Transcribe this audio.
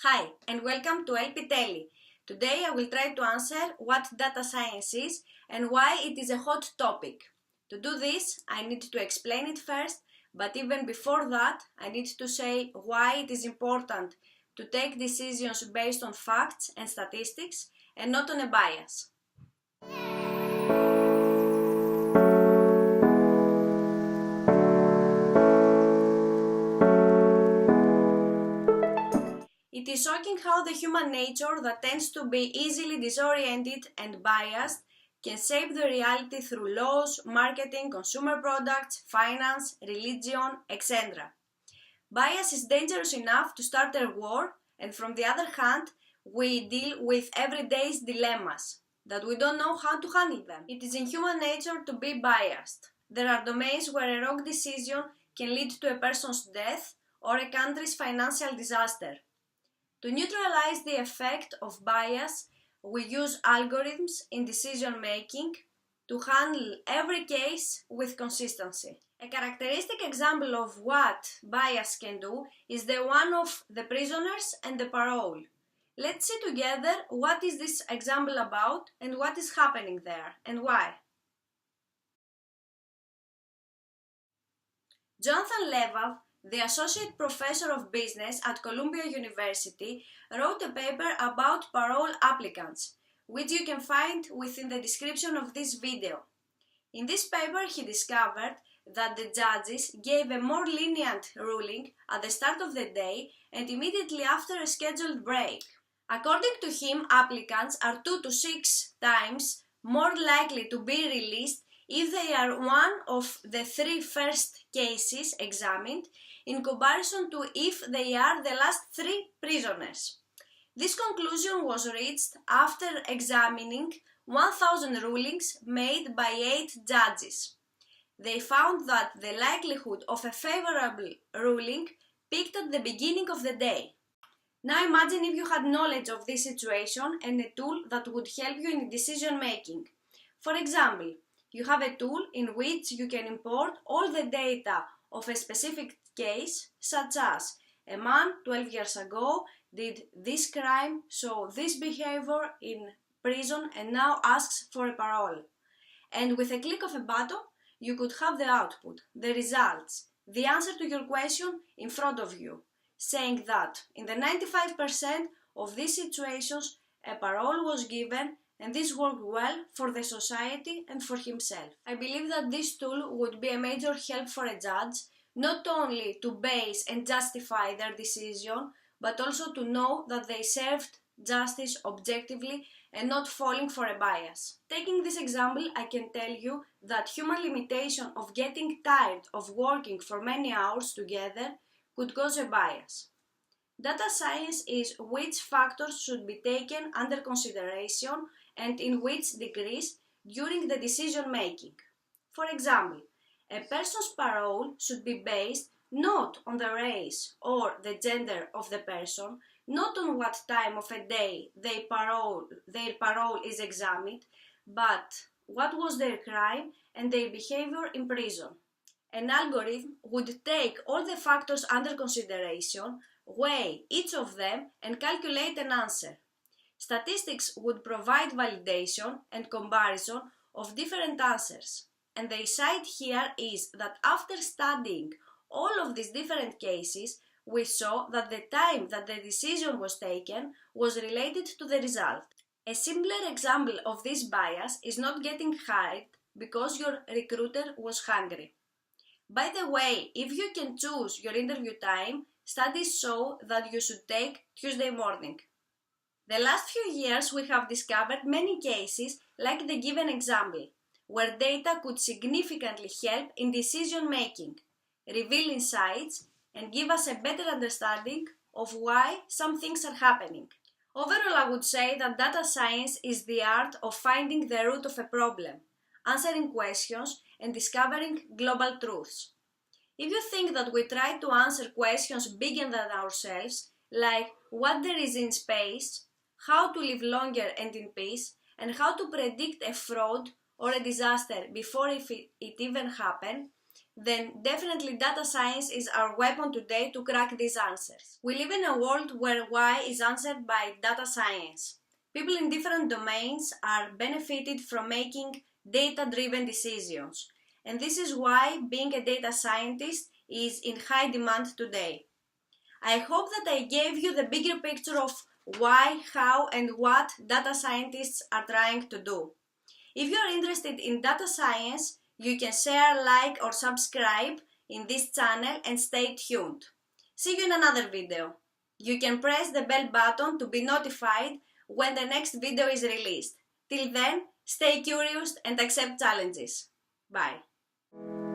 Hi and welcome to LP Tele. Today I will try to answer what data science is and why it is a hot topic. To do this, I need to explain it first, but even before that, I need to say why it is important to take decisions based on facts and statistics and not on a bias. It is shocking how the human nature that tends to be easily disoriented and biased can shape the reality through laws, marketing, consumer products, finance, religion, etc. Bias is dangerous enough to start a war, and from the other hand, we deal with everyday dilemmas that we don't know how to handle them. It is in human nature to be biased. There are domains where a wrong decision can lead to a person's death or a country's financial disaster. To neutralize the effect of bias, we use algorithms in decision making to handle every case with consistency. A characteristic example of what bias can do is the one of the prisoners and the parole. Let's see together what is this example about and what is happening there and why. Jonathan Levav, the associate professor of business at Columbia University, wrote a paper about parole applicants, which you can find within the description of this video. In this paper, he discovered that the judges gave a more lenient ruling at the start of the day and immediately after a scheduled break. According to him, applicants are 2 to 6 times more likely to be released if they are one of the 3 first cases examined in comparison to if they are the last 3 prisoners. This conclusion was reached after examining 1,000 rulings made by 8 judges. They found that the likelihood of a favorable ruling peaked at the beginning of the day. Now imagine if you had knowledge of this situation and a tool that would help you in decision making. For example, you have a tool in which you can import all the data of a specific case, such as a man 12 years ago did this crime, saw this behavior in prison and now asks for a parole. And with a click of a button, you could have the output, the results, the answer to your question in front of you, saying that in the 95% of these situations, a parole was given and this worked well for the society and for himself. I believe that this tool would be a major help for a judge, not only to base and justify their decision, but also to know that they served justice objectively and not falling for a bias. Taking this example, I can tell you that human limitation of getting tired of working for many hours together could cause a bias. Data science is which factors should be taken under consideration and in which degrees during the decision making. For example, a person's parole should be based not on the race or the gender of the person, not on what time of a day their parole is examined, but what was their crime and their behavior in prison. An algorithm would take all the factors under consideration, weigh each of them, and calculate an answer. Statistics would provide validation and comparison of different answers. And the insight here is that after studying all of these different cases, we saw that the time that the decision was taken was related to the result. A simpler example of this bias is not getting hired because your recruiter was hungry. By the way, if you can choose your interview time, studies show that you should take Tuesday morning. The last few years we have discovered many cases like the given example, where data could significantly help in decision making, reveal insights, and give us a better understanding of why some things are happening. Overall, I would say that data science is the art of finding the root of a problem, answering questions, and discovering global truths. If you think that we try to answer questions bigger than ourselves, like what there is in space, how to live longer and in peace, and how to predict a fraud or a disaster before it even happened, then definitely data science is our weapon today to crack these answers. We live in a world where why is answered by data science. People in different domains are benefited from making data-driven decisions, and this is why being a data scientist is in high demand today. I hope that I gave you the bigger picture of why, how, and what data scientists are trying to do. If you are interested in data science, you can share, like, or subscribe in this channel and stay tuned. See you in another video. You can press the bell button to be notified when the next video is released. Till then, stay curious and accept challenges. Bye.